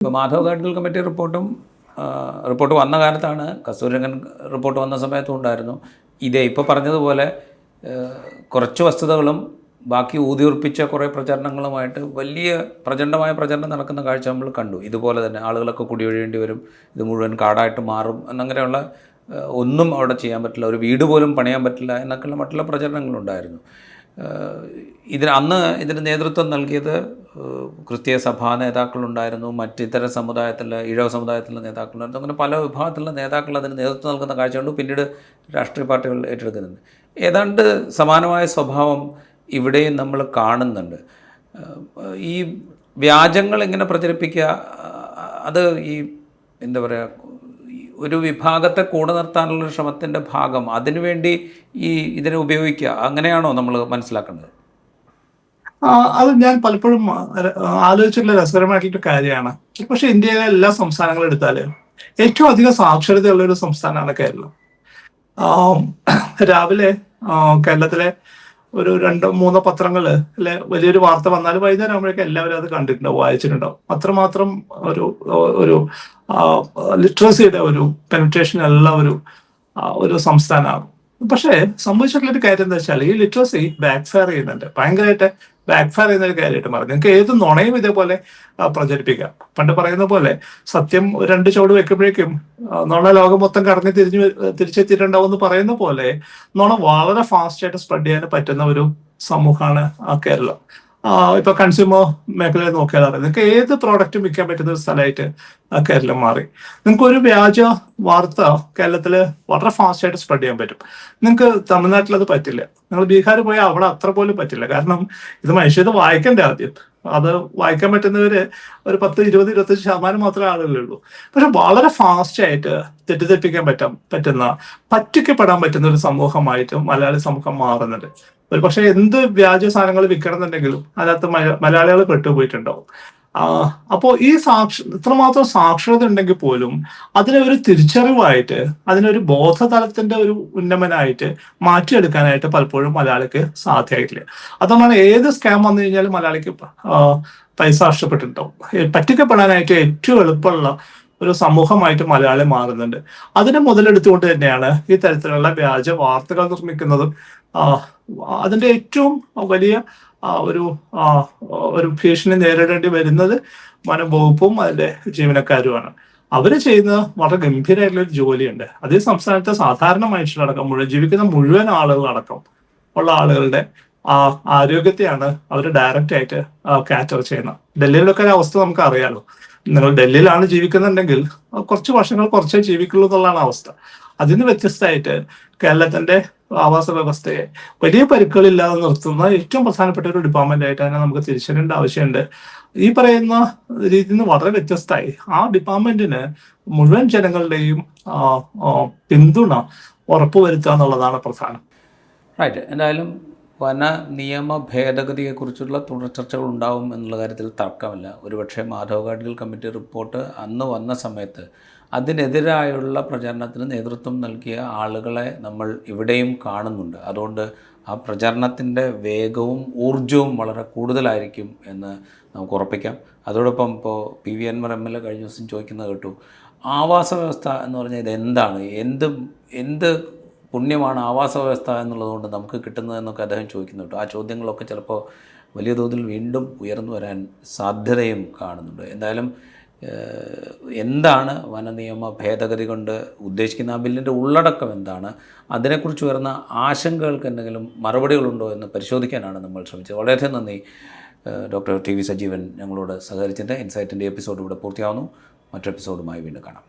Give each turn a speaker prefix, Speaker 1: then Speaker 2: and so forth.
Speaker 1: ഇപ്പോൾ Madhav Gadgil committee report വന്ന കാലത്താണ്, കസ്തൂരിരംഗൻ റിപ്പോർട്ട് വന്ന സമയത്തും ഉണ്ടായിരുന്നു. ഇതേ ഇപ്പോൾ പറഞ്ഞതുപോലെ കുറച്ച് വസ്തുതകളും ബാക്കി ഊതിയുറപ്പിച്ച കുറേ പ്രചരണങ്ങളുമായിട്ട് വലിയ പ്രചണ്ഡമായ പ്രചരണം നടക്കുന്ന കാഴ്ച നമ്മൾ കണ്ടു. ഇതുപോലെ തന്നെ ആളുകളൊക്കെ കുടിയൊഴിയേണ്ടി വരും, ഇത് മുഴുവൻ കാടായിട്ട് മാറും എന്നങ്ങനെയുള്ള ഒന്നും അവിടെ ചെയ്യാൻ പറ്റില്ല, ഒരു വീട് പോലും പണിയാൻ പറ്റില്ല എന്നൊക്കെയുള്ള മറ്റുള്ള പ്രചരണങ്ങളുണ്ടായിരുന്നു. ഇതിന് നേതൃത്വം നൽകിയത് ക്രിസ്തീയ സഭാ നേതാക്കളുണ്ടായിരുന്നു, മറ്റിതര സമുദായത്തിലെ ഈഴവ സമുദായത്തിലെ നേതാക്കളുണ്ടായിരുന്നു. അങ്ങനെ പല വിഭാഗത്തിലുള്ള നേതാക്കൾ അതിന് നേതൃത്വം നൽകുന്ന കാഴ്ചയുണ്ട്. പിന്നീട് രാഷ്ട്രീയ പാർട്ടികൾ ഏറ്റെടുക്കുന്നുണ്ട്. ഏതാണ്ട് സമാനമായ സ്വഭാവം ഇവിടെയും നമ്മൾ കാണുന്നുണ്ട്. ഈ വ്യാജങ്ങൾ എങ്ങനെ പ്രചരിപ്പിക്കുക, അത് ഈ എന്താ പറയുക, ഒരു വിഭാഗത്തെ കൂടെ നിർത്താനുള്ള ശ്രമത്തിൻ്റെ ഭാഗം, അതിനുവേണ്ടി ഇതിനെ ഉപയോഗിക്കുക, അങ്ങനെയാണോ നമ്മൾ മനസ്സിലാക്കേണ്ടത്?
Speaker 2: അത് ഞാൻ പലപ്പോഴും ആലോചിച്ചിട്ടുള്ള രസകരമായിട്ടുള്ള കാര്യമാണ്. പക്ഷെ ഇന്ത്യയിലെ എല്ലാ സംസ്ഥാനങ്ങളും എടുത്താൽ ഏറ്റവും അധികം സാക്ഷരതയുള്ള ഒരു സംസ്ഥാനമാണ് കേരളം. രാവിലെ കേരളത്തിലെ ഒരു 2-3 പത്രങ്ങള് അല്ലെ വലിയൊരു വാർത്ത വന്നാൽ വൈകുന്നേരം ആകുമ്പോഴേക്കും എല്ലാവരും അത് കണ്ടിട്ടുണ്ടാവും, വായിച്ചിട്ടുണ്ടാവും. അത്രമാത്രം ഒരു ലിറ്ററസിയുടെ ഒരു പെനിട്രേഷൻ ഉള്ള ഒരു സംസ്ഥാനമാണ്. പക്ഷേ സംഭവിച്ചിട്ടുള്ളൊരു കാര്യം എന്താ വെച്ചാൽ ഈ ലിറ്ററസി ബാക്ക് ഫയർ ചെയ്യുന്നുണ്ട്, ഭയങ്കരമായിട്ട് ബാക്ക് ഫയർ ചെയ്യുന്ന ഒരു കാര്യമായിട്ട് മാറി. നിങ്ങൾക്ക് ഏത് നുണയും ഇതേപോലെ പ്രചരിപ്പിക്കാം. പണ്ട് പറയുന്ന പോലെ സത്യം 2 ചുവട് വെക്കുമ്പോഴേക്കും നുണ ലോകം മൊത്തം കറങ്ങി തിരിച്ചെത്തിയിട്ടുണ്ടാവും എന്ന് പറയുന്ന പോലെ നുണ വളരെ ഫാസ്റ്റ് ആയിട്ട് സ്പ്രെഡ് ചെയ്യാൻ പറ്റുന്ന ഒരു സമൂഹമാണ് കേരളം. ഇപ്പൊ കൺസ്യൂമർ മേഖലയിൽ നോക്കിയാൽ അറിയാം, നിങ്ങൾക്ക് ഏത് പ്രോഡക്റ്റും വിൽക്കാൻ പറ്റുന്ന ഒരു സ്ഥലമായിട്ട് കേരളം മാറി. നിങ്ങൾക്ക് ഒരു വ്യാജ വാർത്ത കേരളത്തില് വളരെ ഫാസ്റ്റ് ആയിട്ട് സ്പ്രെഡ് ചെയ്യാൻ പറ്റും. നിങ്ങൾക്ക് തമിഴ്നാട്ടിൽ അത് പറ്റില്ല. നിങ്ങൾ ബീഹാർ പോയാൽ അവിടെ അത്ര പോലും പറ്റില്ല. കാരണം ഇത് മനുഷ്യർ വായിക്കണ്ടേ ആദ്യം. അത് വായിക്കാൻ പറ്റുന്നവര് ഒരു 10-20-25% മാത്രമേ ആളുകളുള്ളൂ. പക്ഷെ വളരെ ഫാസ്റ്റ് ആയിട്ട് തെറ്റിദ്ധരിപ്പിക്കാൻ പറ്റുന്ന പറ്റിക്കപ്പെടാൻ പറ്റുന്ന ഒരു സമൂഹമായിട്ട് മലയാളി സമൂഹം മാറുന്നുണ്ട്. ഒരു പക്ഷെ എന്ത് വ്യാജ സാധനങ്ങൾ വിൽക്കണമെന്നുണ്ടെങ്കിലും അതിനകത്ത് മലയാളികൾ പെട്ടുപോയിട്ടുണ്ടാവും. അപ്പോൾ ഇത്രമാത്രം സാക്ഷരത ഉണ്ടെങ്കിൽ പോലും അതിനെ ഒരു തിരിച്ചറിവായിട്ട്, അതിനൊരു ബോധതലത്തിന്റെ ഒരു ഉന്നമനായിട്ട് മാറ്റിയെടുക്കാനായിട്ട് പലപ്പോഴും മലയാളിക്ക് സാധ്യമായിട്ടില്ല. അതുകൊണ്ടാണ് ഏത് സ്കാം വന്നു കഴിഞ്ഞാലും മലയാളിക്ക് പൈസ നഷ്ടപ്പെട്ടിട്ടുണ്ടാവും. പറ്റിക്കപ്പെടാനായിട്ട് ഏറ്റവും എളുപ്പമുള്ള ഒരു സമൂഹമായിട്ട് മലയാളി മാറുന്നുണ്ട്. അതിനെ മുതലെടുത്തുകൊണ്ട് തന്നെയാണ് ഈ തരത്തിലുള്ള വ്യാജ വാർത്തകൾ നിർമ്മിക്കുന്നതും. അതിന്റെ ഏറ്റവും വലിയ ഒരു ഭീഷണി നേരിടേണ്ടി വരുന്നത് വനംവകുപ്പും അതിന്റെ ജീവനക്കാരുമാണ്. അവര് ചെയ്യുന്ന വളരെ ഗംഭീരമായിട്ടുള്ള ഒരു ജോലിയുണ്ട്. അതേ സംസ്ഥാനത്തെ സാധാരണ മനുഷ്യരടക്കം ജീവിക്കുന്ന മുഴുവൻ ആളുകളടക്കം ഉള്ള ആളുകളുടെ ആരോഗ്യത്തെയാണ് അവർ ഡയറക്റ്റ് ആയിട്ട് കാറ്റർ ചെയ്യുന്നത്. ഡൽഹിയിലൊക്കെ ഒരു അവസ്ഥ നമുക്ക് അറിയാലോ. നിങ്ങൾ ഡൽഹിയിലാണ് ജീവിക്കുന്നുണ്ടെങ്കിൽ കുറച്ച് വർഷങ്ങൾ കുറച്ചേ ജീവിക്കുള്ളൂ എന്നുള്ളതാണ് അവസ്ഥ. അതിന് വ്യത്യസ്തമായിട്ട് കേരളത്തിന്റെ ആവാസ വ്യവസ്ഥയെ വലിയ പരിക്കുകളില്ലാതെ നിർത്തുന്ന ഏറ്റവും പ്രധാനപ്പെട്ട ഒരു ഡിപ്പാർട്ട്മെന്റ് ആയിട്ട് തന്നെ നമുക്ക് തിരിച്ചറിയേണ്ട ആവശ്യമുണ്ട്. ഈ പറയുന്ന രീതിയിൽ നിന്ന് വളരെ വ്യത്യസ്തമായി ആ ഡിപ്പാർട്ട്മെന്റിന് മുഴുവൻ ജനങ്ങളുടെയും പിന്തുണ ഉറപ്പുവരുത്തുക എന്നുള്ളതാണ് പ്രധാനം.
Speaker 1: റൈറ്റ്. എന്തായാലും വന നിയമ ഭേദഗതിയെക്കുറിച്ചുള്ള തുടർ ചർച്ചകൾ ഉണ്ടാവും എന്നുള്ള കാര്യത്തിൽ തർക്കമില്ല. ഒരുപക്ഷെ മാധവ് ഗാഡ്ഗിൽ കമ്മിറ്റി റിപ്പോർട്ട് അന്ന് വന്ന സമയത്ത് അതിനെതിരായുള്ള പ്രചരണത്തിന് നേതൃത്വം നൽകിയ ആളുകളെ നമ്മൾ ഇവിടെയും കാണുന്നുണ്ട്. അതുകൊണ്ട് ആ പ്രചരണത്തിൻ്റെ വേഗവും ഊർജവും വളരെ കൂടുതലായിരിക്കും എന്ന് നമുക്ക് ഉറപ്പിക്കാം. അതോടൊപ്പം ഇപ്പോൾ PV അൻവർ MLA കഴിഞ്ഞ ദിവസം ചോദിക്കുന്നത് കേട്ടു, ആവാസ വ്യവസ്ഥ എന്ന് പറഞ്ഞാൽ ഇതെന്താണ്, എന്ത് പുണ്യമാണ് ആവാസ വ്യവസ്ഥ എന്നുള്ളതുകൊണ്ട് നമുക്ക് കിട്ടുന്നതെന്നൊക്കെ അദ്ദേഹം ചോദിക്കുന്നു കേട്ടോ. ആ ചോദ്യങ്ങളൊക്കെ ചിലപ്പോൾ വലിയ തോതിൽ വീണ്ടും ഉയർന്നു വരാൻ സാധ്യതയും കാണുന്നുണ്ട്. എന്തായാലും എന്താണ് വനനിയമ ഭേദഗതി കൊണ്ട് ഉദ്ദേശിക്കുന്ന, ആ ബില്ലിൻ്റെ ഉള്ളടക്കം എന്താണ്, അതിനെക്കുറിച്ച് വരുന്ന ആശങ്കകൾക്ക് എന്തെങ്കിലും മറുപടികളുണ്ടോ എന്ന് പരിശോധിക്കാനാണ് നമ്മൾ ശ്രമിച്ചത്. വളരെയധികം നന്ദി ഡോക്ടർ TV സജീവൻ ഞങ്ങളോട് സഹകരിച്ചിട്ട്. ഇൻസൈറ്റിൻ്റെ എപ്പിസോഡ് ഇവിടെ പൂർത്തിയാവുന്നു. മറ്റൊരു എപ്പിസോഡുമായി വീണ്ടും കാണാം.